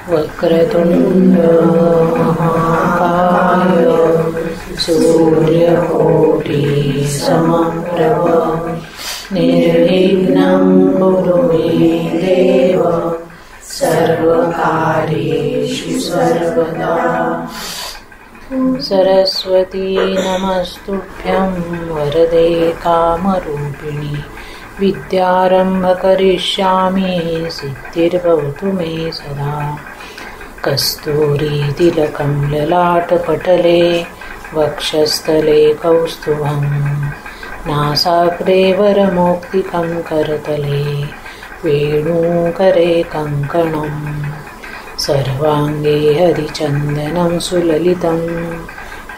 वक्रतुंड महाकाय सूर्यकोटि समप्रभ निर्विघ्नं कुरु मे देव सर्वकार्येषु सर्वदा। सरस्वती नमस्तुभ्यं वरदे कामरूपिणि विद्यारम्भ करिष्यामि सिद्धिर्भवतु मे सदा। कस्तूरीतिलकं ललाटपटले वक्षस्थले कौस्तुभं नासाग्रे वरमौक्तिकं करतले वेणुकरे कङ्कणं सर्वाङ्गे हरिचन्दनं सुललितं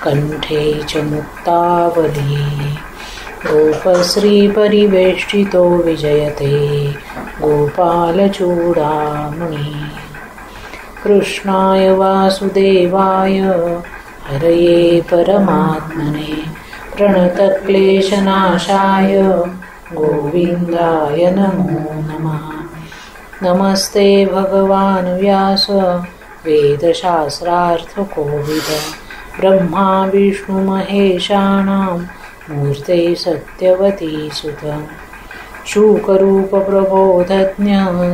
कण्ठे च मुक्तावली। गोपश्रीपरिवेष्टितो विजयते गोपालचूडामणि। कृष्णाय वासुदेवाय हरये परमात्मने प्रणतक्लेशनाशाय गोविन्दाय नमो नमः। नमस्ते भगवान् व्यास वेदशास्त्रार्थकोविद ब्रह्मा विष्णु महेशानां मूर्ते सत्यवती सुत। शूकरूप प्रबोधज्ञ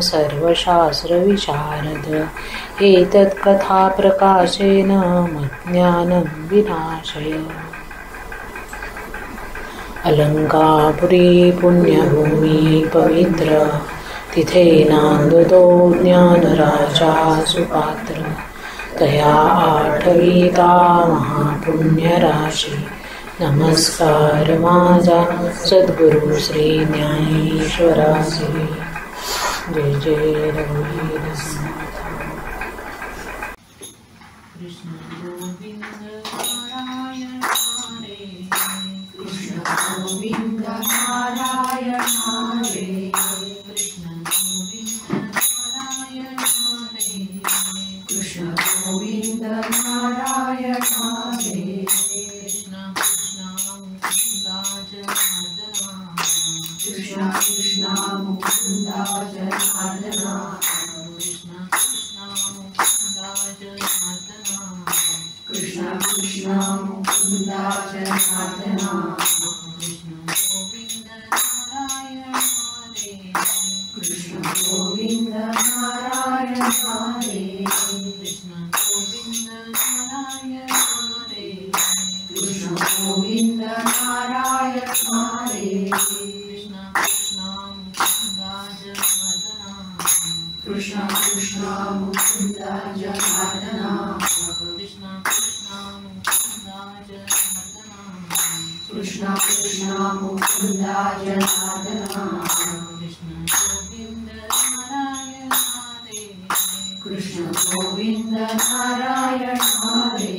सर्वशास्त्रविशारद एतत्कथा प्रकाशेन मज्ञानं विनाशय। अलङ्कापुरी पुण्यभूमि पवित्र तिथे नांदतो ज्ञानराजा सुपात्र। तया आठविता महापुण्यराशी नमस्कार माझा सद्गुरु श्री ज्ञानेश्वरासी। जय जय रघुवीर समर्थ। कृष्ण गोविंद नारायण हरे कृष्ण गोविंद नारायण हरे कृष्ण गोविंद नारायण हरे कृष्ण गोविंद नारायण हरे कृष्ण कृष्ण कृष्ण मुकुंद जनार्दना कृष्ण कृष्ण मुकुंद जनार्दना कृष्ण कृष्ण मुकुंद जनार्दना कृष्ण गोविंद नारायण हरे कृष्ण गोविंद नारायण हरे कृष्ण गोविंद नारायण हरे कृष्ण गोविंद नारायण हरे कृष्ण कृष्ण मुकुंद जनार्दना कृष्ण कृष्ण मुकुंद जनार्दना कृष्ण कृष्ण मुकुंद जनार्दना कृष्ण गोविंद नारायण हरे कृष्ण गोविंद नारायण हरे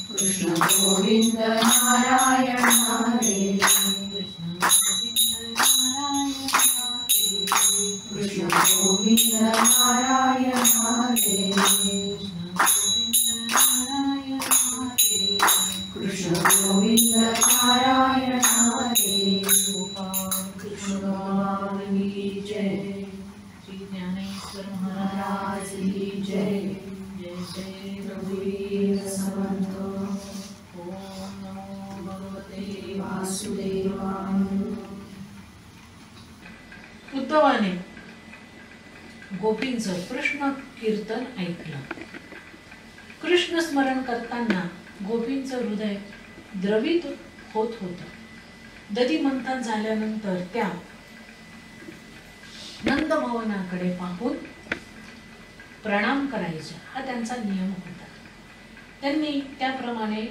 कृष्ण गोविंद नारायण हरे कृष्ण गोविंद नारायण हरे कृष्ण गोविंद नारायण हरे कृष्ण गोविंद नारायण हरे। कृष्ण भगवान की जय। श्री ज्ञानेश्वर महाराज की जय। जय जय रघुवीर समर्थ। ओम नमो भगवते वासुदेवाय। उद्धवाने गोपींचं कृष्ण कीर्तन ऐकलं। कृष्ण स्मरण करताना गोपींचं हृदय द्रवित होत होतं। दधिमंथन झाल्यानंतर त्या नंदभवनाकडे पाहून प्रणाम करायच्या, हा त्यांचा नियम होता। त्यांनी त्याप्रमाणे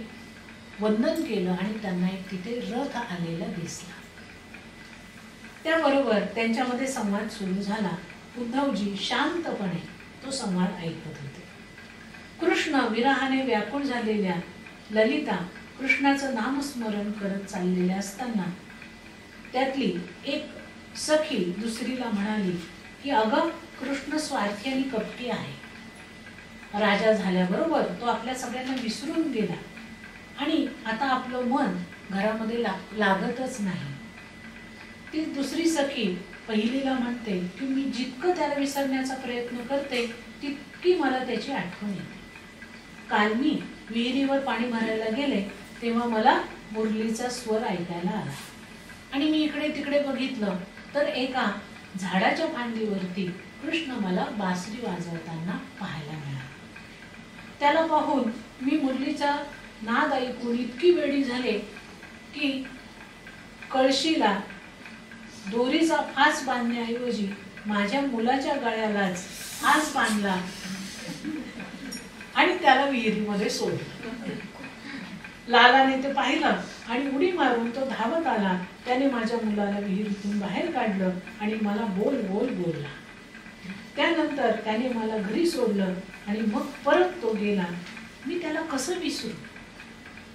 वंदन केलं आणि त्यांना एक तिथे रथ आलेला दिसला। त्याबरोबर त्यांच्यामध्ये संवाद सुरू झाला। उद्धवजी शांतपणे तो संवाद ऐकत होते। कृष्ण विरहाने व्याकुळ झालेल्या ललिता कृष्णाचं नामस्मरण करत चाललेल्या असताना त्यातली एक सखी दुसरीला म्हणाली की अगं, कृष्ण स्वार्थी आणि कपटी आहे। राजा झाल्याबरोबर तो आपल्या सगळ्यांना विसरून गेला आणि आता आपलं मन घरामध्ये लागतच नाही। ती दुसरी सखी पहिलीला म्हणते की मी जितकं त्याला विसरण्याचा प्रयत्न करते तितकी मला त्याची आठवण येते. काल मी विहिरीवर पाणी भरायला गेले तेव्हा मला मुरलीचा स्वर ऐकायला आला आणि मी इकडे तिकडे बघितलं तर एका झाडाच्या फांदीवरती कृष्ण मला बासरी वाजवताना पाहायला मिळाला. त्याला पाहून मी मुरलीचा नाद ऐकून इतकी वेडी झाले की कळशीला दोरीचा फास बांधण्याऐवजी माझ्या मुलाच्या गळ्यालाच फास बांधला आणि त्याला विहिरीमध्ये सोडलं. लालाने ते पाहिलं आणि उडी मारून तो धावत आला. त्याने माझ्या मुलाला विहिरीतून बाहेर काढलं आणि मला बोल बोल बोलला. त्यानंतर त्याने मला घरी सोडलं आणि मग परत तो गेला. मी त्याला कसं विसरू?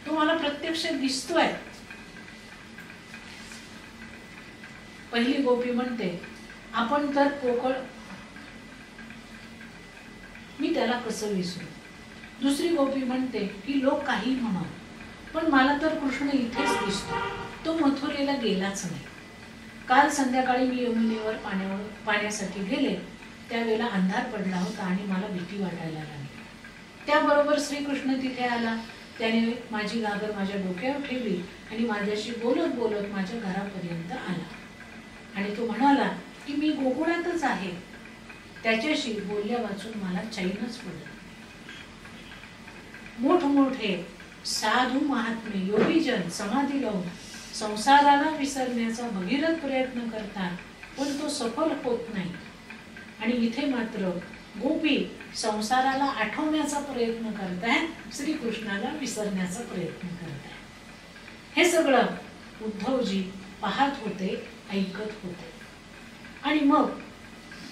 तो मला प्रत्यक्ष दिसतोय. पहिली गोपी म्हणते आपण तर पोकळ, मी त्याला कसं विसरू? दुसरी गोपी म्हणते की लोक काही म्हणा पण मला तर कृष्ण इथेच दिसतो. तो मथुरेला गेलाच नाही. काल संध्याकाळी मी यमुनेवर पाण्यासाठी गेले त्यावेळेला अंधार पडला होता आणि मला भीती वाटायला लागली. त्याबरोबर श्रीकृष्ण तिथे आला. त्याने माझी घागर माझ्या डोक्यावर ठेवली आणि माझ्याशी बोलत बोलत माझ्या घरापर्यंत आला आणि तो म्हणाला की मी गोकुळातच आहे. त्याच्याशी बोलल्या वाचून मला चैनच पडलं. मोठमोठे साधू महात्मे योगीजन समाधी लावून संसाराला विसरण्याचा भगीरथ प्रयत्न करतात पण तो सफल होत नाही आणि इथे मात्र गोपी संसाराला आठवण्याचा प्रयत्न करतायत, श्रीकृष्णाला विसरण्याचा प्रयत्न करतायत. हे सगळं उद्धवजी पाहत होते, ऐकत होते आणि मग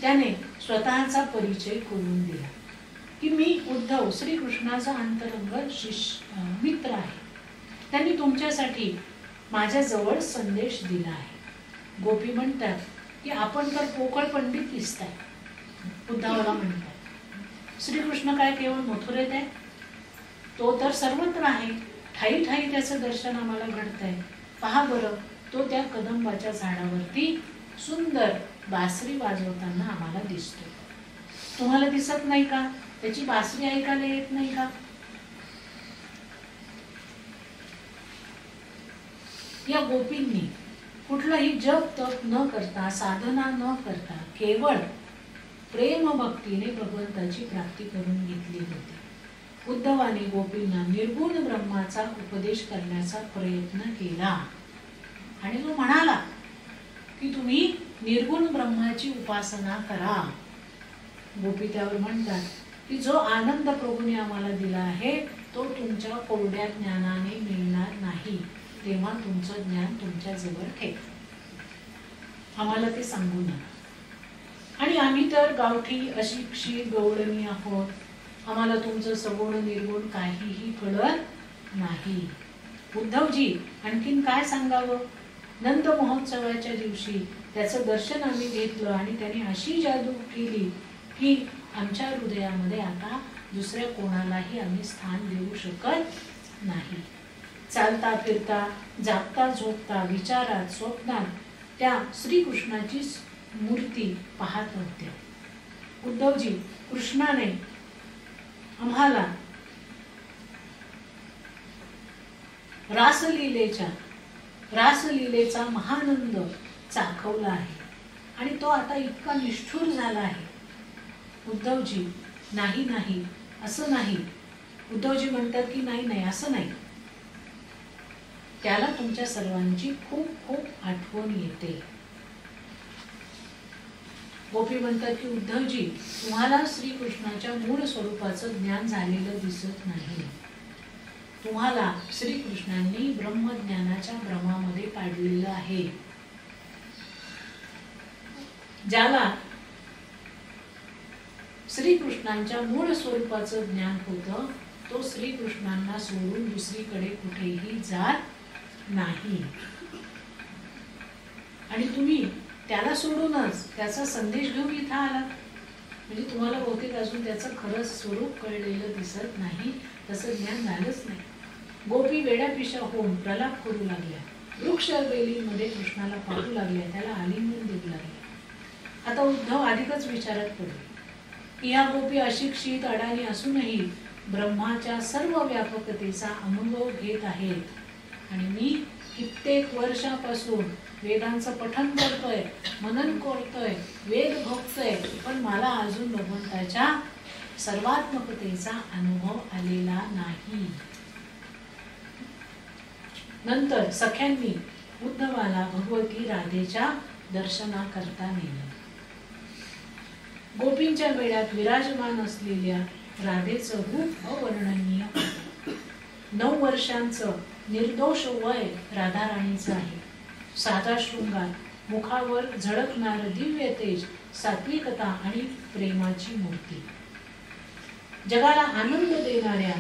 त्याने स्वतःचा परिचय करून दिला की मी उद्धव श्रीकृष्णाचा अंतरंग मित्र आहे. त्यांनी तुमच्यासाठी माझ्या जवळ संदेश दिला आहे. गोपी म्हणतात की आपण तर पोकळ पंडित दिसताय. उद्धवाला म्हणतात श्रीकृष्ण काय केवळ मथुरेत आहे? तो तर सर्वत्र आहे. ठाई ठाई त्याचं दर्शन आम्हाला घडतंय. पहा बरं, तो त्या कदंबाच्या झाडावरती सुंदर बासरी वाजवताना आम्हाला दिसतो. तुम्हाला दिसत नाही का? त्याची बासरी ऐकायला येत नाही का? या गोपींनी कुठलाही जप तप न करता, साधना न करता केवळ प्रेम भक्तीने भगवंताची प्राप्ती करून घेतली होती. उद्धवाने गोपींना निर्गुण ब्रह्माचा उपदेश करण्याचा प्रयत्न केला आणि तो म्हणाला की तुम्ही निर्गुण ब्रह्माची उपासना करा. गोपी त्यावर म्हणतात की जो आनंद प्रभूने आम्हाला दिला आहे तो तुमच्या कोरड्या ज्ञानाने मिळणार नाही. तेव्हा तुमचं ज्ञान तुमच्या जवळ ठेवा. आम्हाला ते सांगू नका. आणि आम्ही तर गावठी अशिक्षित गवळणी आहोत. आम्हाला तुमचं सगुण निर्गुण काहीही कळत नाही. उद्धवजी आणखीन काय सांगावं? नंद महोत्सवाच्या दिवशी त्याचं दर्शन आम्ही घेतलं आणि त्याने अशी जादू केली की आमच्या हृदयामध्ये आता दुसऱ्या कोणालाही आम्ही स्थान देऊ शकत नाही. चालता फिरता, जागता झोपता, विचारात, स्वप्नात त्या श्रीकृष्णाची मूर्ती पाहत होत्या. उद्धवजी, कृष्णाने आम्हाला रासलीलेचा महानंद चाखवला आहे आणि तो आता इतका निष्ठुर झाला आहे. उद्धवजी, नाही नाही असं नाही. उद्धवजी म्हणतात की नाही नाही असं नाही. त्याला तुमच्या सर्वांची खूप खूप आठवण येते. गोपी म्हणतात की उद्धवजी, तुम्हाला श्रीकृष्णाच्या मूळ स्वरूपाचं ज्ञान झालेलं दिसत नाही. तुम्हाला श्रीकृष्णांनी ब्रह्मज्ञानाच्या भ्रमामध्ये पाडलेलं आहे. ज्याला श्रीकृष्णांच्या मूळ स्वरूपाचं ज्ञान होतं तो श्रीकृष्णांना सोडून दुसरीकडे कुठेही जात नाही. आणि तुम्ही त्याला सोडूनच त्याचा संदेश घेऊन इथं आला. म्हणजे तुम्हाला बहुतेक अजून त्याचं खरं स्वरूप कळलेलं दिसत नाही, तसं ज्ञान झालंच नाही. गोपी वेड्यापिशा होऊन प्रलाप करू लागल्या. वृक्ष वेलीमध्ये कृष्णाला पाहू लागल्या, त्याला आलिंगन देऊ लागल्या. आता उद्धव अधिकच विचारात पडले की ह्या गोपी अशिक्षित अडाणी असूनही ब्रह्माच्या सर्व व्यापकतेचा अनुभव घेत आहेत आणि मी कित्येक वर्षापासून वेदांचं पठण करतोय, मनन करतोय, वेद भोगतोय, पण मला अजून भगवंताच्या सर्वात्मकतेचा अनुभव आलेला नाही. नंतर सख्यांनी उद्धवाला भगवती राधेच्या दर्शनाकरता नेले. गोपींच्या मेळ्यात विराजमान असलेल्या राधेचं रूप अवर्णनीय होतं. 9 वर्षांचं निर्दोष वय राधाराणीचं आहे. साधा शृंगार, मुखावर झळकणार दिव्य तेज, सात्विकता आणि प्रेमाची मूर्ती. जगाला आनंद देणाऱ्या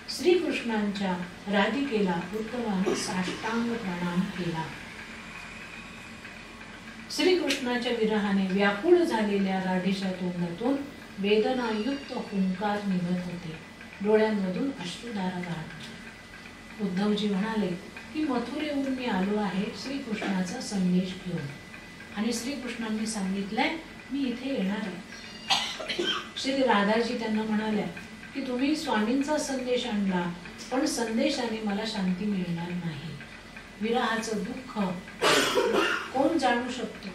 श्रीकृष्णांच्या राधिकेला उद्धवाने साष्टांग प्रणाम केला. श्रीकृष्णाच्या विरहाने व्याकुळ झालेल्या राधेच्या तोंडातून वेदनायुक्त हुंकार निघत होते. डोळ्यांमधून अश्रुधारा वाहत होत्या. उद्धवजी म्हणाले की मथुरेहून मी आलो आहे श्रीकृष्णाचा संदेश घेऊन, आणि श्रीकृष्णांनी सांगितलंय मी इथे येणार आहे. श्री राधाजी त्यांना म्हणाल्या की तुम्ही स्वामींचा संदेश आणला, पण संदेशाने मला शांती मिळणार नाही. विरहाचं दुःख कोण जाणू शकतो.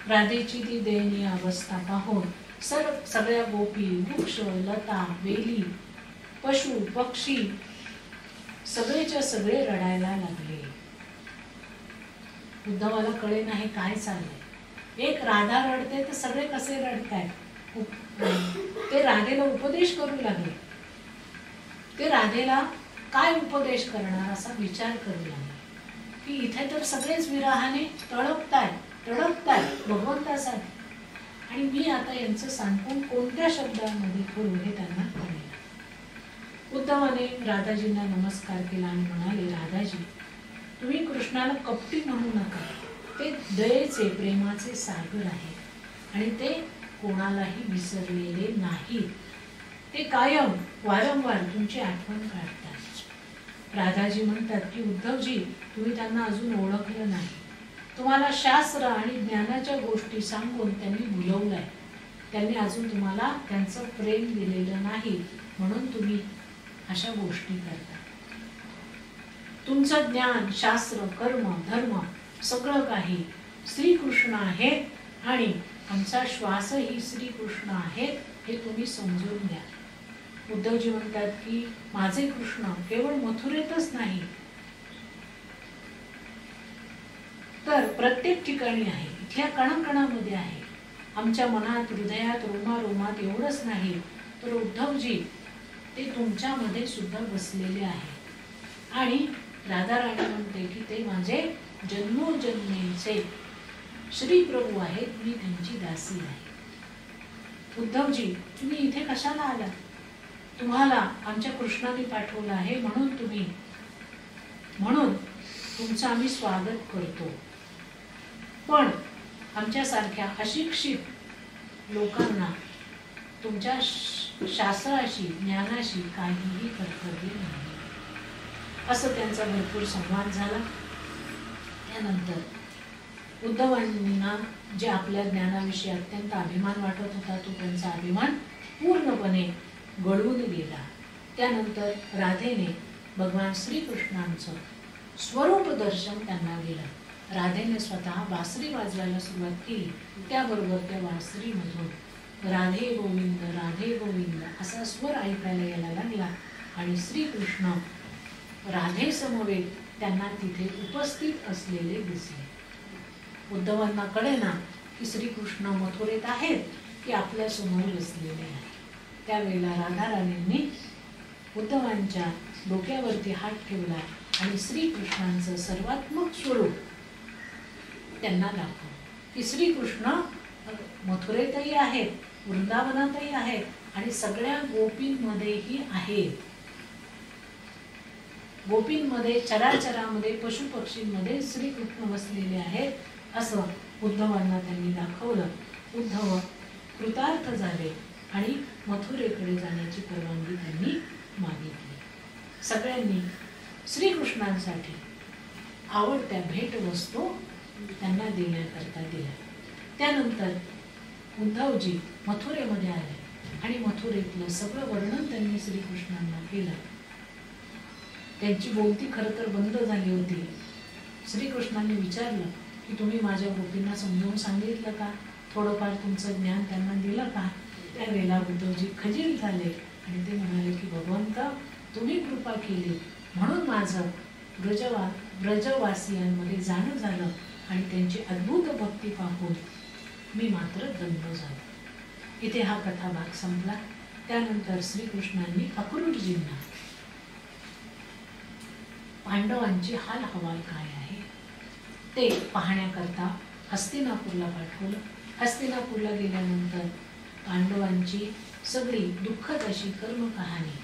राधेची ती दयनीय अवस्था पाहून सगळ्या गोपी, वृक्ष, लता, वेली, पशु, पक्षी सगळेच्या सगळे रडायला लागले. उद्धवाला कळे नाही काय चाललंय. एक राधा रडते तर सगळे कसे रडतायत. ते राधेला उपदेश करू लागले. ते राधेला काय उपदेश करणार असा विचार करू लागले की इथे तर सगळेच विरहाने तडपतायत भगवंतासाठी, आणि मी आता यांचं सांगून कोणत्या शब्दांमध्ये करू हे त्यांना कळले. उद्धवाने राधाजींना नमस्कार केला आणि म्हणाले, राधाजी, तुम्ही कृष्णाला कपटी म्हणू नका. ते दयेचे, प्रेमाचे सागर आहे आणि ते कोणालाही विसरलेले नाहीत. ते कायम वारंवार तुमची आठवण काढतात. राधाजी म्हणतात की उद्धवजी, तुम्ही त्यांना अजून ओळखलं नाही. तुम्हाला शास्त्र आणि ज्ञानाच्या गोष्टी सांगून त्यांनी भुलवलंय. त्यांनी अजून तुम्हाला त्यांचं प्रेम दिलेलं नाही, म्हणून तुम्ही अशा गोष्टी करता. तुमचं ज्ञान, शास्त्र, कर्म, धर्म सगळं काही श्रीकृष्ण आहेत आणि आमचा श्वासही श्रीकृष्ण आहेत हे तुम्ही समजून घ्या. उद्धवजी म्हणतात की माझे कृष्ण केवळ मथुरेतच नाही तर प्रत्येक ठिकाणी आहे. इथल्या कणाकणामध्ये आहे. आमच्या मनात, हृदयात, रोमारोमात एवढंच नाही तर उद्धवजी ते तुमच्यामध्ये सुद्धा बसलेले आहे. आणि राधाराणी म्हणते की ते माझे जन्मोजन्मेचे श्री प्रभू आहेत, मी त्यांची दासी आहे. उद्धवजी, तुम्ही इथे कशाला आला? तुम्हाला आमच्या कृष्णाने पाठवलं आहे म्हणून तुमचं आम्ही स्वागत करतो. पण आमच्यासारख्या अशिक्षित लोकांना तुमच्या शास्त्राशी, ज्ञानाशी काहीही कर्तव्य नाही. असं त्यांचा भरपूर संवाद झाला. त्यानंतर उद्धवांना जे आपल्या ज्ञानाविषयी अत्यंत अभिमान वाटत होता तो त्यांचा अभिमान पूर्णपणे गळून गेला. त्यानंतर राधेने भगवान श्रीकृष्णांचं स्वरूप दर्शन त्यांना दिलं. राधेने स्वतः बासरी वाजवायला सुरुवात केली. त्याबरोबर त्या बासरीमधून राधे गोविंद असा स्वर ऐकायला यायला लागला आणि श्रीकृष्ण राधे समवेत त्यांना तिथे उपस्थित असलेले दिसले. उद्धवांना कळेना की श्रीकृष्ण मथुरेत आहेत की आपल्या समोर बसलेले आहेत. त्यावेळेला राधाराणींनी उद्धवांच्या डोक्यावरती हात ठेवला आणि श्रीकृष्णांचं सर्वात्मक स्वरूप त्यांना दाखवलं की श्रीकृष्ण मथुरेतही आहेत, वृंदावनातही आहेत आणि सगळ्या गोपींमध्येही आहेत. गोपींमध्ये, चराचरामध्ये, पशुपक्षींमध्ये श्रीकृष्ण बसलेले आहेत असं उद्धवांना त्यांनी दाखवलं. उद्धव कृतार्थ झाले आणि मथुरेकडे जाण्याची परवानगी त्यांनी मागितली. सगळ्यांनी श्रीकृष्णांसाठी आवडत्या भेटवस्तू त्यांना देण्याकरता दिल्या. त्यानंतर उद्धवजी मथुरेमध्ये आले आणि मथुरेतलं सगळं वर्णन त्यांनी श्रीकृष्णांना केलं. त्यांची बोलती खरं तर बंद झाली होती. श्रीकृष्णांनी विचारलं की तुम्ही माझ्या गोपींना समजावून सांगितलं का, थोडंफार तुमचं ज्ञान त्यांना दिलं का. त्यावेळेला उद्धवजी खजील झाले आणि ते म्हणाले की भगवंत, तुम्ही कृपा केली म्हणून माझं ब्रजवासियांमध्ये जाणं झालं आणि त्यांची अद्भुत भक्ती पाहून मी मात्र दंड झालो. इथे हा कथाभाग संपला. त्यानंतर श्रीकृष्णांनी अक्रूरजींना पांडवांची हाल हवाल काय आहे ते पाहण्याकरता हस्तिनापूरला पाठवलं. हस्तिनापूरला गेल्यानंतर पांडवांची सगळी दुःखद अशी कर्म कहाणी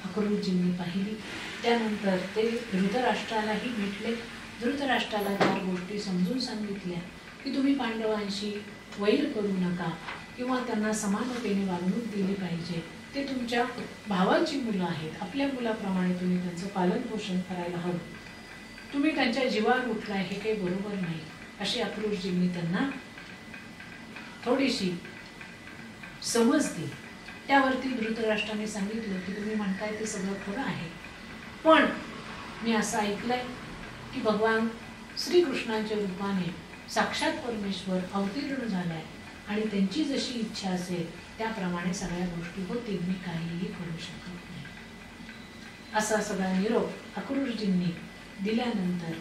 अक्रूरजींनी पाहिली. त्यानंतर ते धृतराष्ट्रालाही भेटले. धृतराष्ट्राला 4 गोष्टी समजून सांगितल्या की तुम्ही पांडवांशी वैर करू नका किंवा त्यांना समानतेने वागणूक दिली पाहिजे. ते तुमच्या भावाची मुलं आहेत, आपल्या मुलाप्रमाणे तुम्ही त्यांचं पालन पोषण करायला हवं. तुम्ही त्यांच्या जीवावर उठलाय हे काही बरोबर नाही अशी अक्रूरजींनी त्यांना थोडीशी समज दिली. त्यावरती धृतराष्ट्राने सांगितलं की तुम्ही म्हणताय ते सगळं खरं आहे, पण मी असं ऐकलंय की भगवान श्रीकृष्णांच्या रूपाने साक्षात परमेश्वर अवतीर्ण झालाय आणि त्यांची जशी इच्छा असेल त्याप्रमाणे सगळ्या गोष्टी होतील, मी काहीही करू शकत नाही. असा सगळा निरोप अक्रूरजींनी दिल्यानंतर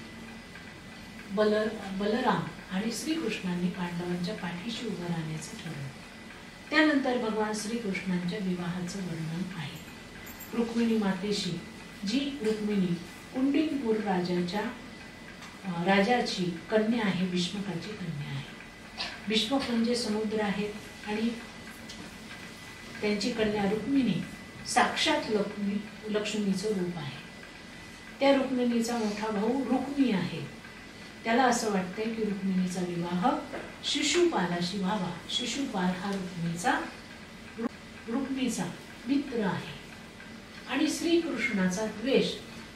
बलराम आणि श्रीकृष्णांनी पांडवांच्या पाठीशी उभं राहण्याचं ठरवलं. त्यानंतर भगवान श्रीकृष्णांच्या विवाहाचं वर्णन आहे. रुक्मिणी मातेशी, जी रुक्मिणी कुंडिनपूर राजाची कन्या आहे, भीष्मकाची कन्या आहे. भीष्मक म्हणजे समुद्र आहेत आणि त्यांची कन्या रुक्मिणी साक्षात लक्ष्मीचं रूप आहे. त्या रुक्मिणीचा मोठा भाऊ रुक्मी आहे. त्याला असं वाटतंय की रुक्मिणीचा विवाह शिशुपालाशी व्हावा. शिशुपाल हा रुक्मीचा मित्र आहे आणि श्रीकृष्णाचा द्वेष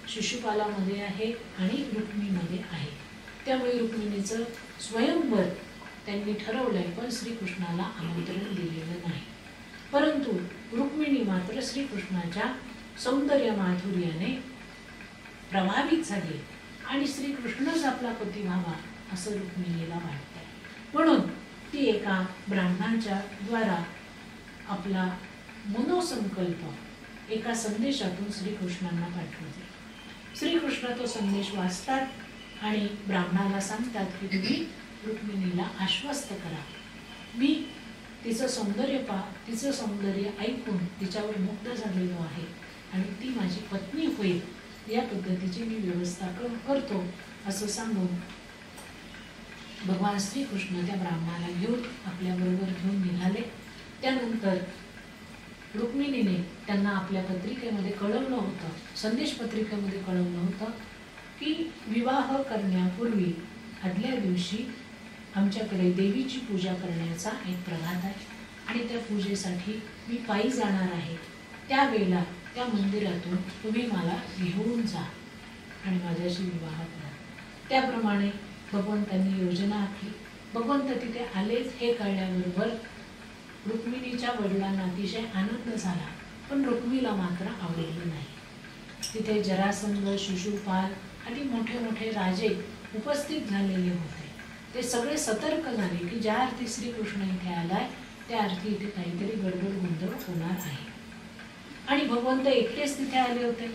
शिशुपालामध्ये आहे आणि रुक्मीमध्ये आहे. त्यामुळे रुक्मिणीचं स्वयंवर त्यांनी ठरवलंय, पण श्रीकृष्णाला आमंत्रण दिलेलं नाही. परंतु रुक्मिणी मात्र श्रीकृष्णाच्या सौंदर्य माधुर्याने प्रभावित झाली आणि श्रीकृष्णच आपला पती व्हावा असं रुक्मिणीला वाटतंय. म्हणून ती एका ब्राह्मणाच्या द्वारा आपला मनोसंकल्प एका संदेशातून श्रीकृष्णांना पाठवते. श्रीकृष्ण तो संदेश वाचतात आणि ब्राह्मणाला सांगतात की तुम्ही रुक्मिणीला आश्वस्त करा. मी तिचं सौंदर्य ऐकून तिच्यावर मुग्ध झालेलो आहे आणि ती माझी पत्नी होईल या पद्धतीची मी व्यवस्था करतो असं सांगून भगवान श्रीकृष्ण त्या ब्राह्मणाला घेऊन आपल्याबरोबर घेऊन निघाले. त्यानंतर रुक्मिणीने त्यांना आपल्या पत्रिकेमध्ये कळवलं होतं, संदेश पत्रिकेमध्ये कळवलं होतं की विवाह करण्यापूर्वी आदल्या दिवशी आमच्याकडे देवीची पूजा करण्याचा एक प्रघात आहे आणि त्या पूजेसाठी मी पायी जाणार आहे. त्यावेळेला त्या मंदिरातून तुम्ही मला घेऊन जा आणि माझ्याशी विवाह करा. त्याप्रमाणे भगवंतांनी योजना आखली. भगवंत तिथे आलेच हे कळल्याबरोबर रुक्मिणीच्या वडिलांना अतिशय आनंद झाला, पण रुक्मिणीला मात्र आवडलं नाही. तिथे जरासंध, शिशुपाल आणि मोठे मोठे राजे उपस्थित झालेले होते. ते सगळे सतर्क झाले की ज्या अर्थी श्रीकृष्ण इथे आलाय त्या अर्थी इथे काहीतरी गडबड गोंधळ होणार आहे. आणि भगवंत एकटेच तिथे आले होते.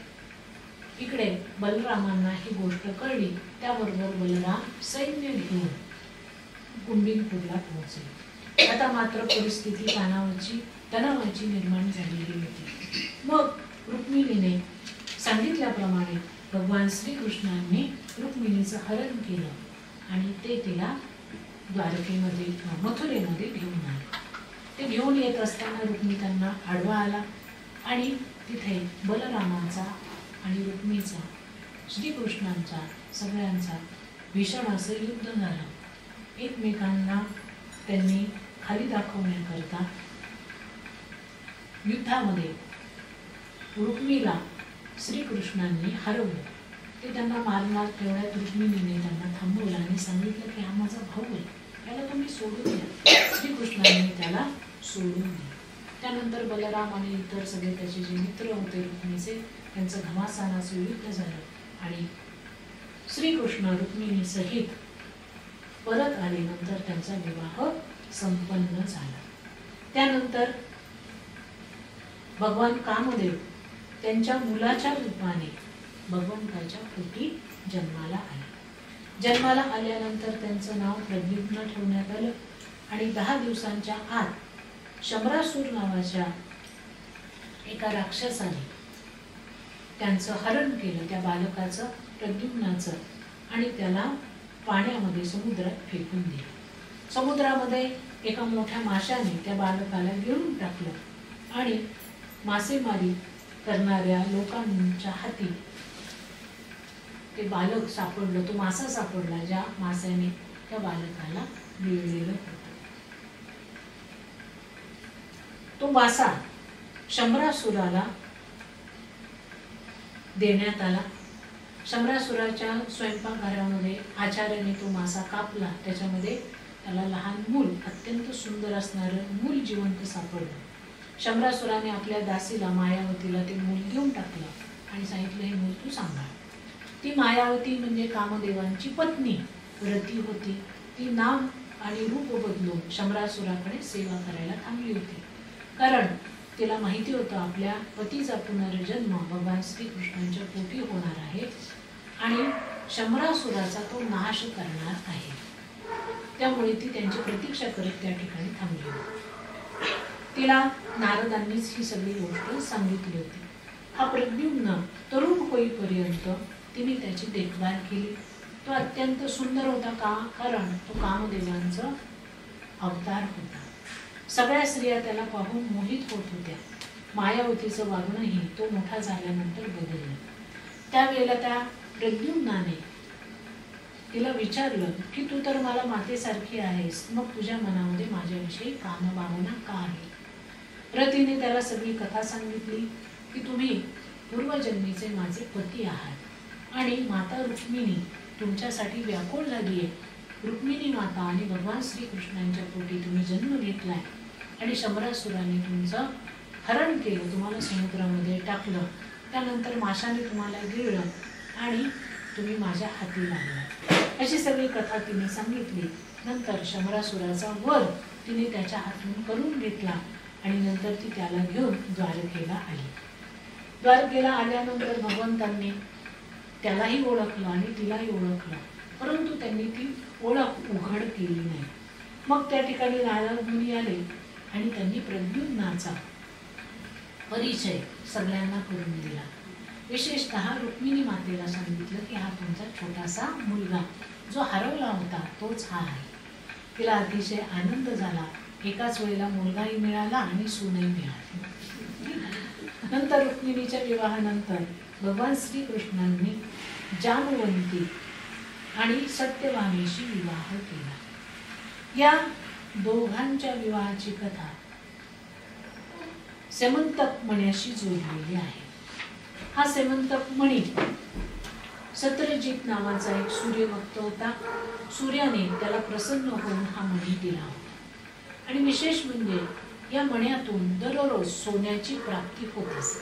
इकडे बलरामांना ही गोष्ट कळली. त्याबरोबर बलराम सैन्य घेऊन कुंडिनपूरला पोहोचले. आता मात्र परिस्थिती तणावाची निर्माण झालेली होती. मग रुक्मिणीने सांगितल्याप्रमाणे भगवान श्रीकृष्णांनी रुक्मिणीचं हरण केलं आणि ते तिला मथुरेमध्ये घेऊन आले. ते घेऊन येत असताना रुक्मी त्यांना आडवा आला आणि तिथे बलरामांचा आणि रुक्मीचा, श्रीकृष्णांचा, सगळ्यांचा भीषण असं युद्ध झालं. एकमेकांना त्यांनी खाली दाखवण्याकरता युद्धामध्ये रुक्मीला श्रीकृष्णांनी हरवलं. ते त्यांना मारणार तेवढ्यात रुक्मिणीने त्यांना थांबवलं आणि सांगितलं की हा माझा भाऊ आहे, याला तुम्ही सोडून द्या. श्रीकृष्णाने त्याला सोडून दिले. त्यानंतर बलराम आणि इतर सगळे त्याचे जे मित्र होते रुक्मिणीचे, त्यांचं घमासानाचं युद्ध झालं आणि श्रीकृष्ण रुक्मिणी सहित परत आल्यानंतर त्यांचा विवाह संपन्न झाला. त्यानंतर भगवान कामदेव त्यांच्या मुलाच्या रूपाने भगवंताच्या पोटी जन्माला आले. जन्माला आल्यानंतर त्यांचं नाव प्रद्युम्न ठेवण्यात आलं आणि 10 दिवसांच्या आत शंभरासूर नावाच्या एका राक्षसाने त्यांचं हरण केलं, त्या बालकाचं, प्रद्युम्नाचं, आणि त्याला पाण्यामध्ये समुद्रात फेकून दिलं. समुद्रामध्ये एका मोठ्या माशाने त्या बालकाला गिळून टाकलं आणि मासेमारी करणाऱ्या लोकांच्या हाती ते बालक सापडलं, तो मासा सापडला ज्या माशाने त्या बालकाला गिळलेलं होतं. तो मासा शंभरासुराला देण्यात आला. शंभरासुराच्या स्वयंपाकघरामध्ये आचार्याने तो मासा कापला. त्याच्यामध्ये त्याला लहान मूल, अत्यंत सुंदर असणारं मूल जिवंत सापडलं. शंभरासुराने आपल्या दासीला मायावतीला ते मूल घेऊन टाकलं आणि सांगितलं, हे मूल तू सांभाळ. ती मायावती म्हणजे कामदेवांची पत्नी रती होती. ती नाम आणि रूप बदलून शंभरासुराकडे सेवा करायला थांबली होती, कारण तिला माहिती होतं आपल्या पतीचा पुनर्जन्म भगवान श्रीकृष्णांच्या पोटी होणार आहे आणि शंभरासुराचा तो नाश करणार आहे. त्यामुळे ती त्यांची प्रतीक्षा करत त्या ठिकाणी थांबली होती. तिला नारदांनीच ही सगळी गोष्ट सांगितली होती. हा प्रद्युम्न तरुण होईपर्यंत तिने त्याची देखभाल केली. तो अत्यंत सुंदर होता का, कारण तो कामदेवांचा अवतार होता. सगळ्या स्त्रिया त्याला पाहून मोहित होत होत्या. मायावतीचं वागणंही तो मोठा झाल्यानंतर बदललं. त्यावेळेला त्या प्रद्युम्नाने तिला विचारलं की तू तर मला मातेसारखी आहेस, मग तुझ्या मनामध्ये माझ्याविषयी कामभावना का आहे? रतीने त्याला सगळी कथा सांगितली की तुम्ही पूर्वजन्मीचे माझे पती आहात आणि माता रुक्मिणी तुमच्यासाठी व्याकुळ झाली आहे. रुक्मिणी माता आणि भगवान श्रीकृष्णांच्या पोटी तुम्ही जन्म घेतलाय आणि शंभरासुराने तुमचं हरण केलं, तुम्हाला समुद्रामध्ये टाकलं, त्यानंतर माशाने तुम्हाला गिळलं आणि तुम्ही माझ्या हाती लागला. अशी सगळी कथा तिने सांगितली. नंतर शंभरासुराचा वध तिने त्याच्या हातून करून घेतला आणि नंतर ती त्याला घेऊन द्वारकेला आली. द्वारकेला आल्यानंतर भगवंतांनी त्यालाही ओळखलं आणि तिलाही ओळखलं, परंतु त्यांनी ती ओळख उघड केली नाही. मग त्या ठिकाणी नारद मुनी आले आणि त्यांनी प्रद्युम्नाचा परिचय सगळ्यांना करून दिला. विशेषतः रुक्मिणी मातेला सांगितलं की हा तुमचा छोटासा मुलगा जो हरवला होता तोच हा आहे. तिला अतिशय आनंद झाला. एकाच वेळेला मुलगाही मिळाला आणि सूनही मिळाली. नंतर रुक्मिणीच्या विवाहानंतर भगवान श्रीकृष्णांनी जामवंती आणि सत्यभामेशी विवाह केला. या दोघांच्या विवाहाची कथा सेमंतक मण्याशी जोडलेली आहे. हा सेमंतक मणी सत्यजित नावाचा एक सूर्यभक्त होता. सूर्याने त्याला प्रसन्न होऊन हा मणी दिला होता आणि विशेष म्हणजे या मण्यातून दररोज सोन्याची प्राप्ती होत असे.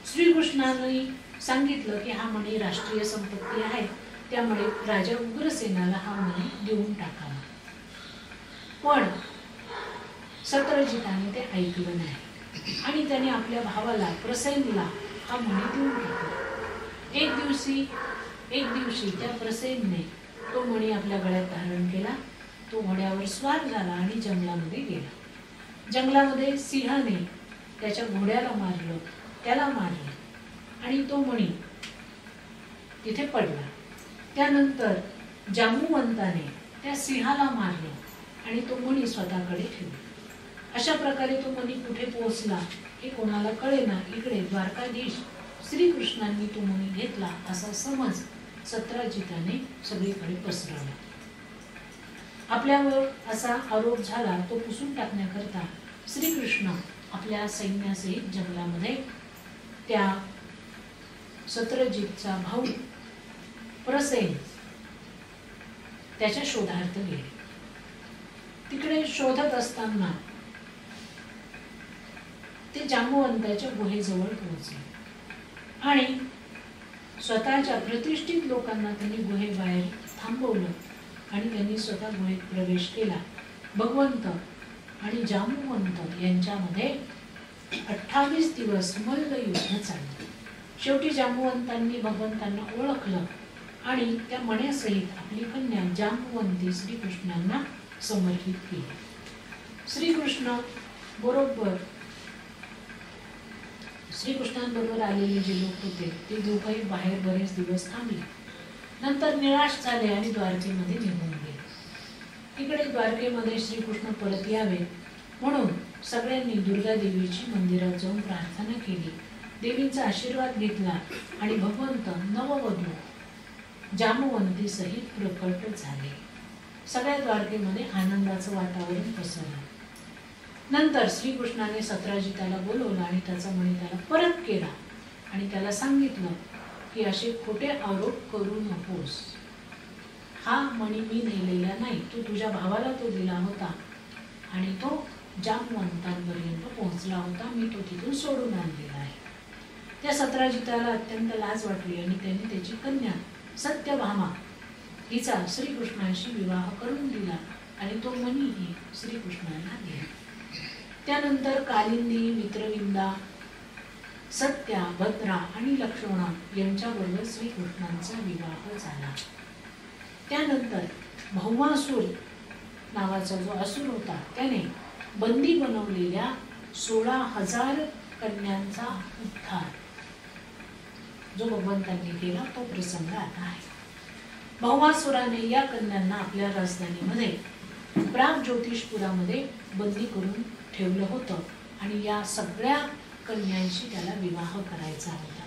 श्रीकृष्णाने सांगितलं की हा मणी राष्ट्रीय संपत्ती आहे, त्यामुळे राजा उग्रसेनाला हा मणी देऊन टाकावा. पण सत्यजिताने ते ऐकलं नाही आणि त्याने आपल्या भावाला प्रसेनला हा मणी देऊन टाकला. एक दिवशी त्या प्रसेनने तो मणी आपल्या गळ्यात धारण केला. तो घोड्यावर स्वार झाला आणि जंगलामध्ये गेला. जंगलामध्ये सिंहाने त्याच्या घोड्याला मारलं, त्याला मारलं आणि तो मणी तिथे पडला. त्यानंतर जांबुवंताने त्या सिंहाला मारलं आणि तो मणी स्वतःकडे ठेवला. अशा प्रकारे तो मणी कुठे पोहोचला हे कोणाला कळेना. इकडे द्वारकाधीश श्रीकृष्णांनी तो मणी घेतला असा समज सत्यजिताने सगळीकडे पसरवला. आपल्यावर असा आरोप झाला तो पुसून टाकण्याकरता श्रीकृष्ण आपल्या सैन्यासहित जंगलामध्ये त्या सत्यजितचा भाऊ प्रसेन त्याच्या शोधार्थ गेले. तिकडे शोधत असताना ते जांबुवंताच्या गुहेजवळ पोहोचले आणि स्वतःच्या प्रतिष्ठित लोकांना त्यांनी गुहेबाहेर थांबवलं आणि त्यांनी स्वतः गुहेत प्रवेश केला. भगवंत आणि जांबुवंत यांच्यामध्ये 28 दिवस मल्ल युद्ध चाललं. शेवटी जांबुवंतांनी भगवंतांना ओळखलं आणि त्या मण्यासहित आपली कन्या जांबुवंती श्रीकृष्णांना समर्पित केली. श्रीकृष्ण बरोबर श्रीकृष्णांबरोबर आलेले जे लोक होते ते दोघंही बाहेर बरेच दिवस थांबले. नंतर निराश झाले आणि द्वारकेमध्ये निघून गेले. तिकडे द्वारकेमध्ये श्रीकृष्ण परत यावे म्हणून सगळ्यांनी दुर्गा देवीची मंदिरात जाऊन प्रार्थना केली. देवीचा आशीर्वाद घेतला आणि भगवंत नववधू जांबुवंती सहित प्रकट झाले. सगळ्या द्वारकेमध्ये आनंदाचं वातावरण पसरलं. नंतर श्रीकृष्णाने सत्राजिताला बोलवलं आणि त्याचा मणी त्याला परत केला आणि त्याला सांगितलं की असे खोटे आरोप करू नकोस. हा मणी मी नेलेला नाही, तो तुझ्या भावाला तो दिला होता आणि तो जांबुवंतांपर्यंत पोहोचला होता. मी तो तिथून सोडून आणलेला आहे. त्या सत्राजिताला अत्यंत लाज वाटली आणि त्यांनी त्याची कन्या सत्यभामा हिचा श्रीकृष्णाशी विवाह करून दिला आणि तो मणीही श्रीकृष्णाला दिला. त्यानंतर कालिंदी, मित्रविंदा, सत्या, भद्रा आणि लक्ष्मणा यांच्याबरोबर श्रीकृष्णांचा विवाह झाला. त्यानंतर भौमासूर नावाचा जो असुर होता त्याने बंदी बनवलेल्या 16,000 कन्यांचा उद्धार जो भगवंतांनी केला तो प्रसंग आता आहे. भौमासुराने या कन्यांना आपल्या राजधानीमध्ये प्राग्ज्योतिषपुरामध्ये बंदी करून ठेवलं होतं आणि या सगळ्या कन्यांशी त्याला विवाह करायचा होता.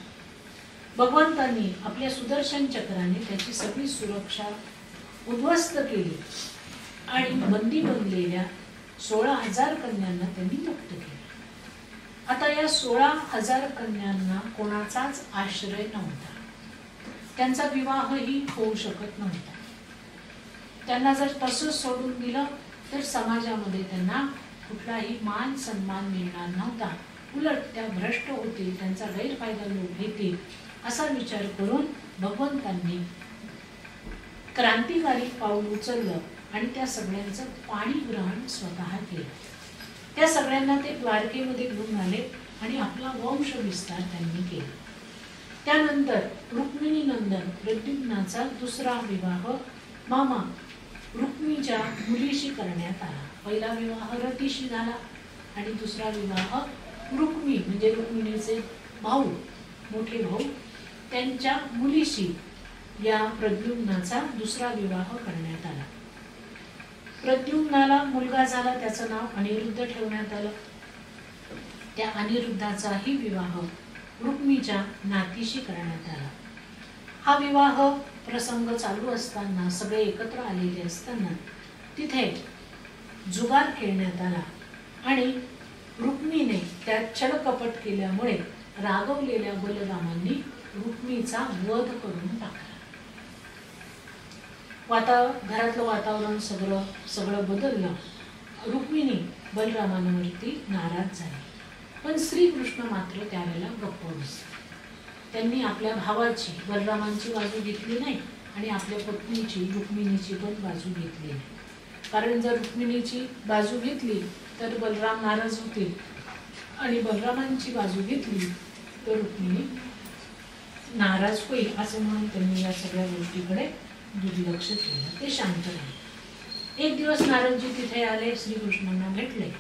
भगवंतांनी आपल्या सुदर्शन चक्राने त्याची सगळी सुरक्षा उद्ध्वस्त केली आणि बंदी बनलेल्या 16,000 कन्यांना त्यांनी मुक्त केले. आता या 16,000 कन्यांना कोणाचाच आश्रय नव्हता. त्यांचा विवाहही होऊ शकत नव्हता. त्यांना जर तसंच सोडून दिलं तर समाजामध्ये त्यांना कुठलाही मान सन्मान मिळणार नव्हता. उलट त्या भ्रष्ट होतील, त्यांचा गैरफायदा लोक घेतील असा विचार करून भगवंतांनी क्रांतिकारी पाऊल उचललं आणि त्या सगळ्यांचं पाणी ग्रहण स्वतः केलं. त्या सगळ्यांना ते द्वारकेमध्ये घेऊन आले आणि आपला वंश विस्तार त्यांनी केला. त्यानंतर रुक्मिणी नंदन प्रद्युम्नाचा दुसरा विवाह मामा रुक्मीच्या मुलीशी करण्यात आला. पहिला विवाह रतीशी झाला आणि दुसरा विवाह रुक्मी म्हणजे रुक्मिणीचे भाऊ, मोठे भाऊ, त्यांच्या मुलीशी या प्रद्युम्नाचा दुसरा विवाह करण्यात आला. प्रद्युम्नाला मुलगा झाला, त्याचं नाव अनिरुद्ध ठेवण्यात आलं. त्या अनिरुद्धाचाही विवाह रुक्मीच्या नातीशी करण्यात आला. हा विवाह प्रसंग चालू असताना सगळे एकत्र आलेले असताना तिथे जुगार खेळण्यात आला आणि रुक्मीने त्यात छलकपट केल्यामुळे रागवलेल्या बलरामांनी रुक्मीचा वध करून टाकला. घरातलं वातावरण सगळं बदललं. रुक्मिणी बलरामांवरती नाराज झाली, पण श्रीकृष्ण मात्र त्यावेळेला गप्प बसले. त्यांनी आपल्या भावाची बलरामांची बाजू घेतली नाही आणि आपल्या पत्नीची रुक्मिणीची पण बाजू घेतली नाही. कारण जर रुक्मिणीची बाजू घेतली तर बलराम नाराज होतील आणि बलरामांची बाजू घेतली तर रुक्मिणी नाराज होईल असं म्हणून त्यांनी या सगळ्या गोष्टीकडे दुर्लक्ष केलं. ते शांत राहिले. एक दिवस नारदजी तिथे आले, श्रीकृष्णांना भेटले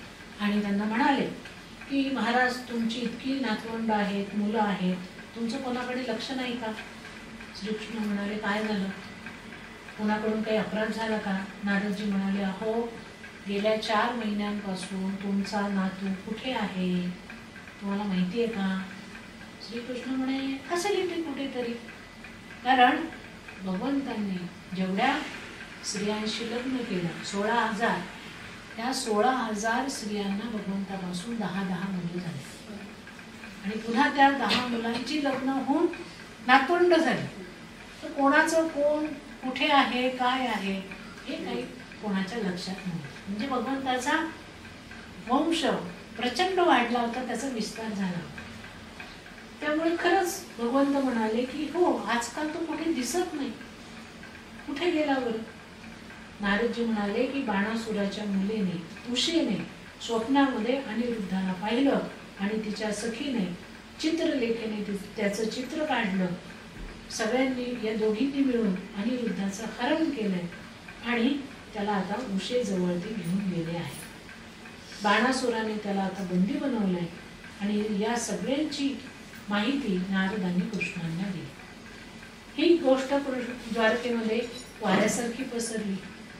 आणि त्यांना म्हणाले की महाराज तुमची इतकी नातवंड आहेत, मुलं आहेत, तुमचं कोणाकडे लक्ष नाही का? श्रीकृष्ण म्हणाले काय झालं, कोणाकडून काही अपराध झाला का? नारदजी म्हणाले अहो गेल्या 4 महिन्यांपासून तुमचा नातू कुठे आहे तुम्हाला माहिती आहे का? श्रीकृष्ण म्हणे असेल इथे कुठेतरी. कारण भगवंतांनी जेवढ्या स्त्रियांशी लग्न केलं 16,000, त्या 16,000 स्त्रियांना भगवंतापासून 10-10 मुलं झाली आणि पुन्हा त्या 10 मुलांची लग्न होऊन नातवंड झाली. तर कोणाचं कोण कुठे आहे काय आहे हे काही कोणाच्या लक्षात नव्हतं. म्हणजे भगवंताचा वंश प्रचंड वाढला होता, त्याचा विस्तार झाला. त्यामुळे खरंच भगवंत म्हणाले की हो, आजकाल तो कुठे दिसत नाही, कुठे गेला बरं. नारदजी म्हणाले की बाणासुराच्या मुलीने उषेने स्वप्नामध्ये अनिरुद्धाला पाहिलं आणि तिच्या सखीने चित्रलेखेने त्याचं चित्र काढलं. सगळ्यांनी, या दोघींनी मिळून अनिरुद्धाचं हरण केलंय आणि त्याला आता उषेजवळ ते घेऊन गेले आहे. बाणासुराने त्याला आता बंदी बनवलंय आणि या सगळ्यांची माहिती नारदांनी कृष्णांना दिली. ही गोष्ट द्वारकेमध्ये वाऱ्यासारखी पसरली.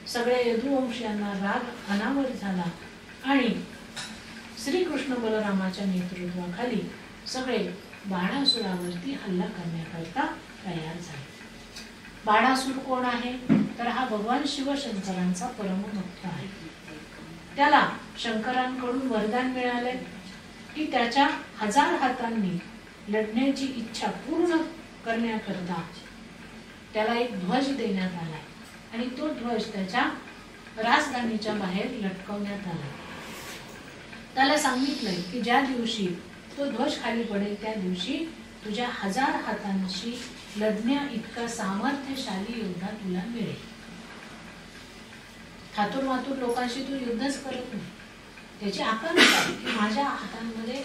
सगळ्या यदुवंशांना राग अनावर झाला आणि श्रीकृष्ण बलरामाच्या नेतृत्वाखाली सगळे बाणासुरावरती हल्ला करण्याकरता तयार झाले. बाणासुर कोण आहे तर हा भगवान शिवशंकरांचा परमभक्त आहे. त्याला शंकरांकडून वरदान मिळाले की त्याच्या 1000 हातांनी लढण्याची इच्छा पूर्ण करण्याकरता त्याला एक ध्वज देण्यात आला आणि तो ध्वज त्याच्या राजधानीच्या बाहेर लटकवण्यात आला. त्याला सांगितलंय की ज्या दिवशी तो ध्वज खाली पडेल त्या दिवशी तुझ्या 1000 हातांशी लढण्या इतका सामर्थ्यशाली योद्धा तुला मिळेल. थातूर मातूर लोकांशी तू युद्धच करत नाही. त्याची आकांक्षा की माझ्या हातांमध्ये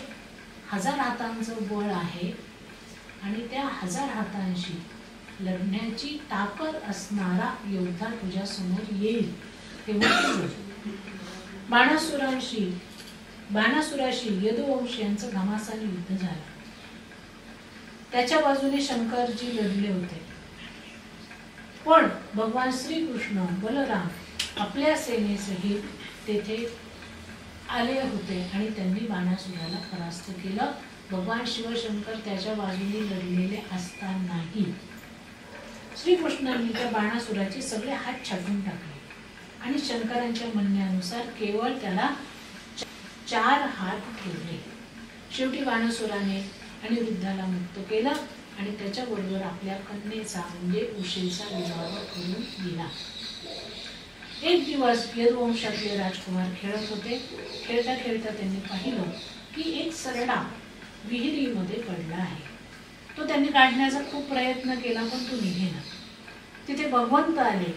1000 हातांचं बळ आहे आणि त्या 1000 हातांशी लढण्याची ताकद असणारा योद्धा तुझ्या समोर येईल तेव्हा बाणासुराशी यदुवंशीयांचं घमासाने युद्ध झालं. त्याच्या बाजूने शंकरजी लढले होते, पण भगवान श्रीकृष्ण बलराम आपल्या सेनेसहित तेथे आले होते आणि त्यांनी बाणासुराला परास्त केलं. भगवान शिवशंकर त्याच्या बाजूने लढलेले असतानाही श्रीकृष्णांनी त्या बाणासुराचे सगळे हात छाटून टाकले आणि शंकरांच्या म्हणण्यानुसार केवळ त्याला 4 हात ठेवले. शेवटी बाणासुराने अनिरुद्धाला मुक्त केलं आणि त्याच्याबरोबर आपल्या कन्येचा म्हणजे उषेचा विवाह करून दिला. एक दिवस यदुवंशातले राजकुमार खेळत होते. खेळता खेळता त्यांनी पाहिलं की एक सरडा विहिरीमध्ये पडला आहे. तो त्यांनी काढण्याचा खूप प्रयत्न केला पण तो निघेना. तिथे भगवंत आले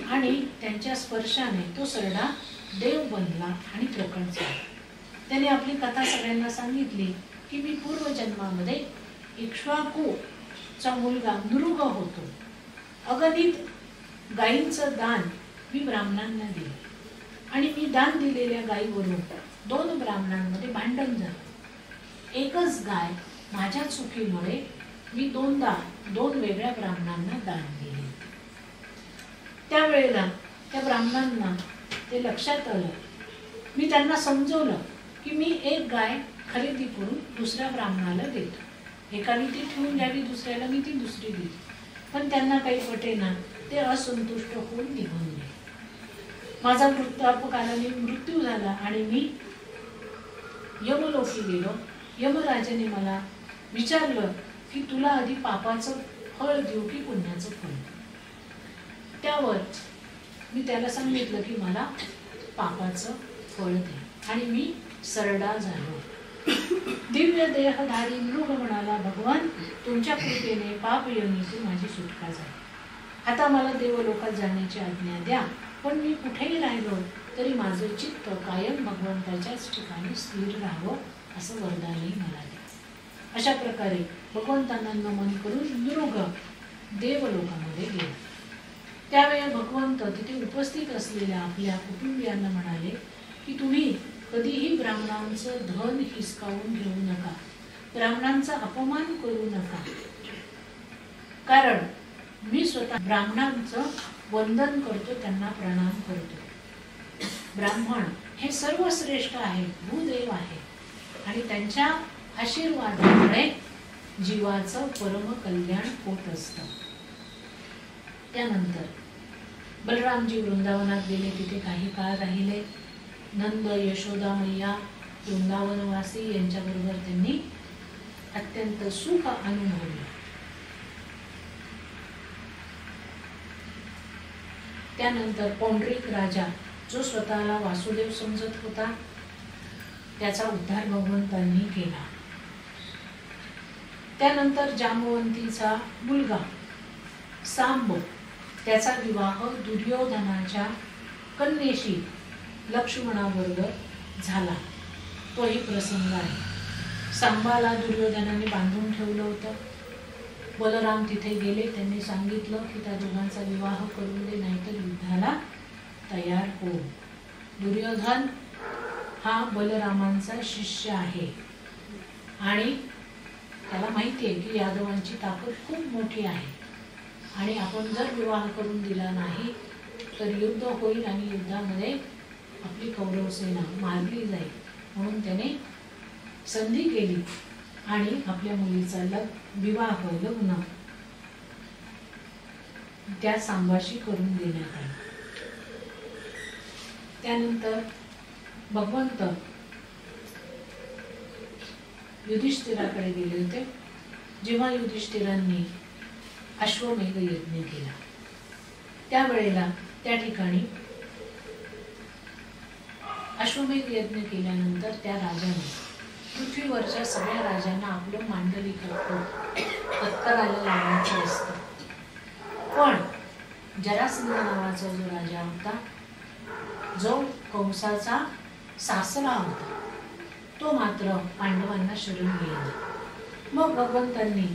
आणि त्यांच्या स्पर्शाने तो सरडा देव बनला आणि प्रकट झाला. त्यांनी आपली कथा सगळ्यांना सांगितली की मी पूर्वजन्मामध्ये इक्ष्वाकूचा मुलगा नृग होतो. अगणित गायींचं दान मी ब्राह्मणांना दिले आणि मी दान दिलेल्या गायीवरून 2 ब्राह्मणांमध्ये भांडण झालं. एकच गाय माझ्या चुकीमुळे मी 2दा 2 वेगळ्या ब्राह्मणांना दान दिले. त्यावेळेला त्या ब्राह्मणांना ते लक्षात आलं. मी त्यांना समजवलं की मी एक गाय खरेदी करून दुसऱ्या ब्राह्मणाला देतो. एकाने ती ठेवून घ्यावी, दुसऱ्याला मी ती दुसरी दिली. पण त्यांना काही पटेना. ते असंतुष्ट होऊन निघून गेले. माझा वृत्तापकालाने मृत्यू झाला आणि मी यमलोकी गेलो. यमराजाने मला विचारलं की तुला आधी पापाचं फळ देऊ की पुण्याचं फळ. त्यावर मी त्याला सांगितलं की मला पापाचं फळ दे आणि मी सरडा झालो. दिव्य देहधारी मृग म्हणाला, भगवान तुमच्या कृपेने पाप योनीतून माझी सुटका झाली. आता मला देवलोकात जाण्याची आज्ञा द्या. पण मी कुठेही राहिलो तरी माझं चित्त कायम भगवंताच्याच ठिकाणी स्थिर राहावं असं वरदानही मला द्या. अशा प्रकारे भगवंतांना नमन करून नृग देवलोकामध्ये गेला. त्यावेळी भगवंत तिथे उपस्थित असलेल्या आपल्या कुटुंबियांना म्हणाले की तुम्ही कधीही ब्राह्मणांचं धन हिसकावून घेऊ नका, ब्राह्मणांचा अपमान करू नका, कारण मी स्वतः ब्राह्मणांचं वंदन करतो, त्यांना प्रणाम करतो. ब्राह्मण हे सर्वश्रेष्ठ आहे, भूदेव आहे आणि त्यांच्या आशीर्वादामुळे जीवाचं परम कल्याण होत असतं. त्यानंतर बलरामजी वृंदावनात गेले. तिथे काही काळ राहिले. नंद, यशोदा मैया, वृंदावनवासी यांच्याबरोबर त्यांनी अत्यंत सुख अनुभवले. त्यानंतर पौंड्रिक राजा जो स्वतःला वासुदेव समजत होता त्याचा उद्धार भगवंतांनी केला. त्यानंतर जांबवंतीचा मुलगा सांब, त्याचा विवाह दुर्योधनाच्या कन्येशी लक्ष्मणाबरोबर झाला. तोही प्रसंग आहे. सांबाला दुर्योधनाने बांधून ठेवलं होतं. बलराम तिथे गेले. त्यांनी सांगितलं की त्या दोघांचा विवाह करून दे, नाहीतर युद्धाला तयार हो. दुर्योधन हा बलरामांचा शिष्य आहे आणि त्याला माहिती आहे की यादवांची ताकद खूप मोठी आहे आणि आपण जर विवाह करून दिला नाही तर युद्ध होईल आणि युद्धामध्ये आपली कौरव सेना मारली जाईल. म्हणून त्याने संधी केली आणि आपल्या मुलीचा लग्न त्या सांबाशी करून देण्यात आले. त्यानंतर भगवंत युधिष्ठिराकडे गेले होते. जेव्हा युधिष्ठिरांनी अश्वमेध यज्ञ केला त्यावेळेला त्या ठिकाणी अश्वमेध यज्ञ केल्यानंतर त्या राजाने पृथ्वीवरच्या सगळ्या राजांना आपलं मांडलिक तत्कराला लावायचं असतं. पण जरासंध नावाचा जो राजा होता, जो कंसाचा सासरा होता, तो मात्र पांडवांना शरण गेला. मग भगवंतांनी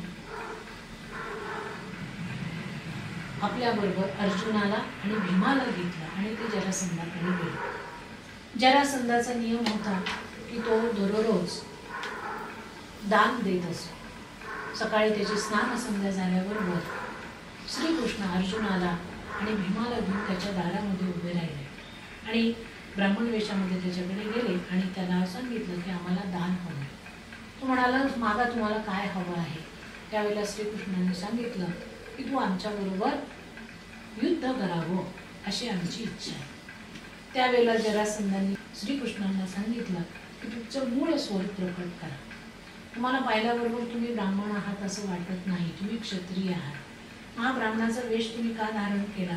आपल्याबरोबर अर्जुनाला आणि भीमाला घेतला आणि ते जरासंधाकडे गेले. जरासंधाचा नियम होता की तो दररोज दान देत असो. सकाळी त्याची स्नान संध्या झाल्याबरोबर श्रीकृष्ण अर्जुनाला आणि भीमाला घेऊन त्याच्या दारामध्ये उभे राहिले आणि ब्राह्मण वेशामध्ये त्याच्याकडे गेले आणि त्याला सांगितलं की आम्हाला दान हवं. तो म्हणाला, मागा तुम्हाला काय हवं आहे. त्यावेळेला श्रीकृष्णाने सांगितलं की तू आमच्याबरोबर युद्ध करावं अशी आमची इच्छा आहे. त्यावेळेला जरासंधांनी श्रीकृष्णांना सांगितलं की तुमचं मूळ स्वरूप प्रकट करा. तुम्हाला पाहिल्याबरोबर तुम्ही ब्राह्मण आहात असं वाटत नाही, तुम्ही क्षत्रिय आहात. महाब्राह्मणाचा वेश तुम्ही का धारण केला.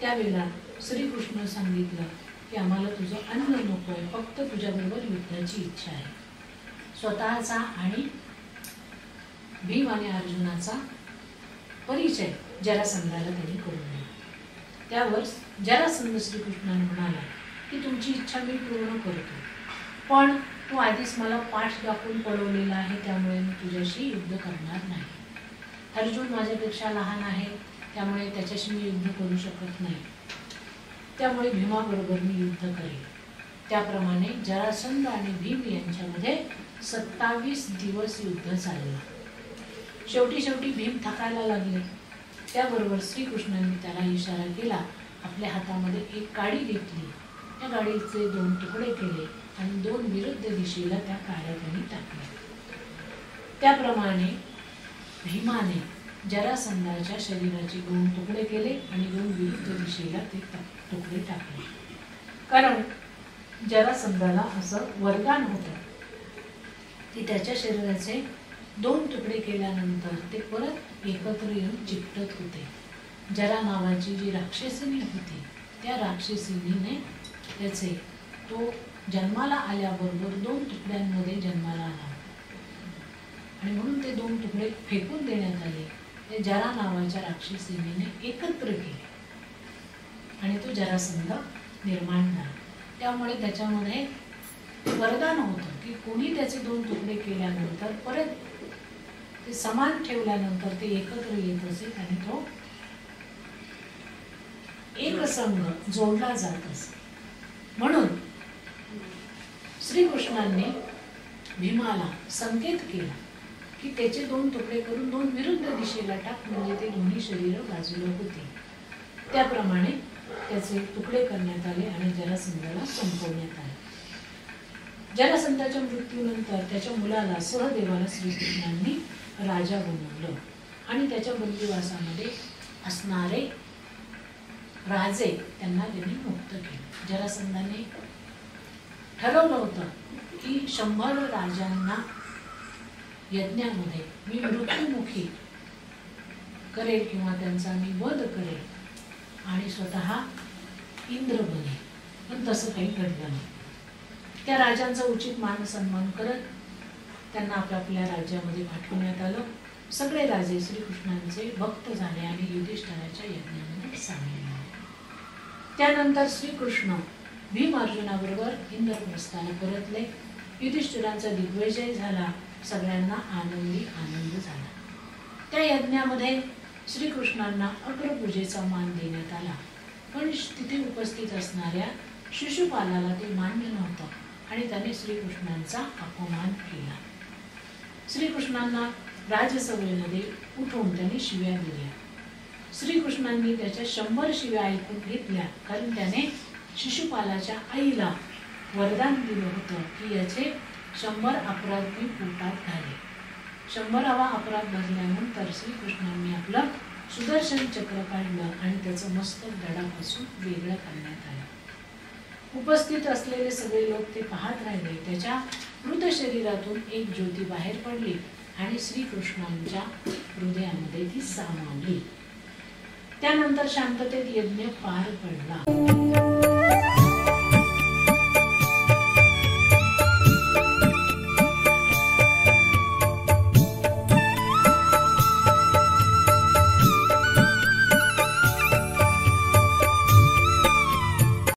त्यावेळेला श्रीकृष्ण सांगितलं की आम्हाला तुझं अन्न नको आहे, फक्त तुझ्याबरोबर युद्धाची इच्छा आहे. स्वतःचा आणि भीम आणि अर्जुनाचा परिचय जरासंधाला त्यांनी करून दिला. त्यावर जरासंध श्रीकृष्णाने म्हणाला की तुमची इच्छा मी पूर्ण करतो, पण तू आधीच मला पाठ दाखवून पळवलेला आहे, त्यामुळे मी तुझ्याशी युद्ध करणार नाही. अर्जुन माझ्यापेक्षा लहान आहे, त्यामुळे त्याच्याशी मी युद्ध करू शकत नाही. त्यामुळे भीमाबरोबर मी युद्ध करेन. त्याप्रमाणे जरासंध आणि भीम यांच्यामध्ये 27 दिवस युद्ध चाललं. शेवटी भीम थकायला लागले. त्याबरोबर श्रीकृष्णांनी त्याला इशारा केला. आपल्या हातामध्ये एक काडी घेतली, त्या काडीचे 2 तुकडे केले आणि 2 विरुद्ध दिशेला त्या काड्या त्यांनी टाकल्या. त्याप्रमाणे भीमाने जरासंधाच्या शरीराचे 2 तुकडे केले आणि 2 विरुद्ध दिशेला ते तुकडे टाकले. कारण जरासंधाला असं वरदान होतं की त्याच्या शरीराचे 2 तुकडे केल्यानंतर ते परत एकत्र येऊन चिकटत होते. जरा नावाची जी राक्षसीनी होती त्या राक्षसीनीने त्याचे तो जन्माला आल्याबरोबर 2 तुकड्यांमध्ये जन्माला आला आणि म्हणून ते 2 तुकडे फेकून देण्यात आले. ते जरा नावाच्या राक्षसीने एकत्र केले आणि तो जरासंध निर्माण झाला. त्यामुळे त्याच्यामध्ये वरदान होतं की कोणी त्याचे 2 तुकडे केल्यानंतर परत ते समान ठेवल्यानंतर ते एकत्र येत असे आणि तो एक संघ जोडला जात असे. म्हणून श्रीकृष्णांनी भीमाला संकेत केला की त्याचे 2 तुकडे करून 2 विरुद्ध दिशेला टाक, म्हणजे ते दोन्ही शरीर बाजूला होती. त्याप्रमाणे त्याचे तुकडे करण्यात आले आणि जरासंधाला संपवण्यात आले. जरासंधाच्या मृत्यूनंतर त्याच्या मुलाला सहदेवाला श्रीकृष्णांनी राजा बनवलं आणि त्याच्या बंदिवासामध्ये असणारे राजे त्यांना त्यांनी मुक्त केले. जरासंधाने ठरवलं होतं की 100 राजांना यज्ञामध्ये मी मृत्युमुखी करेल किंवा त्यांचा मी वध करेल आणि स्वतः इंद्र बने. पण तसं काही घडलं नाही. त्या राजांचा उचित मान सन्मान करत त्यांना आपापल्या राज्यामध्ये पाठवण्यात आलं. सगळे राजे श्रीकृष्णांचे भक्त झाले आणि युधिष्ठिराच्या यज्ञामध्ये सामील झाले. त्यानंतर श्रीकृष्ण भीम अर्जुनाबरोबर इंद्रप्रस्थाला परतले. युधिष्ठिरांचा दिग्विजय झाला. सगळ्यांना आनंदी आनंद झाला. त्या यज्ञामध्ये श्रीकृष्णांना अग्रपूजेचा मान देण्यात आला, पण तिथे उपस्थित असणाऱ्या शिशुपालाला ते मान्य नव्हतं आणि त्याने श्रीकृष्णांचा अपमान केला. श्रीकृष्णांना राजसभेमध्ये उठवून त्यांनी शिव्या दिल्या. श्रीकृष्णांनी त्याच्या 100 शिव्या ऐकून घेतल्या, कारण त्याने शिशुपालाच्या आईला वरदान दिलं होतं की याचे 100 अपराध मी पोटात घाले. 100वा अपराध भरल्यानंतर श्रीकृष्णांनी आपलं सुदर्शन चक्र काढलं आणि त्याचं मस्तक धडापासून वेगळं करण्यात आलं. उपस्थित असलेले सगळे लोक ते पाहत राहिले. त्याच्या मृत शरीरातून एक ज्योती बाहेर पडली आणि श्रीकृष्णांच्या हृदयामध्ये ती सामावली. त्यानंतर शांततेत यज्ञ पार पडला.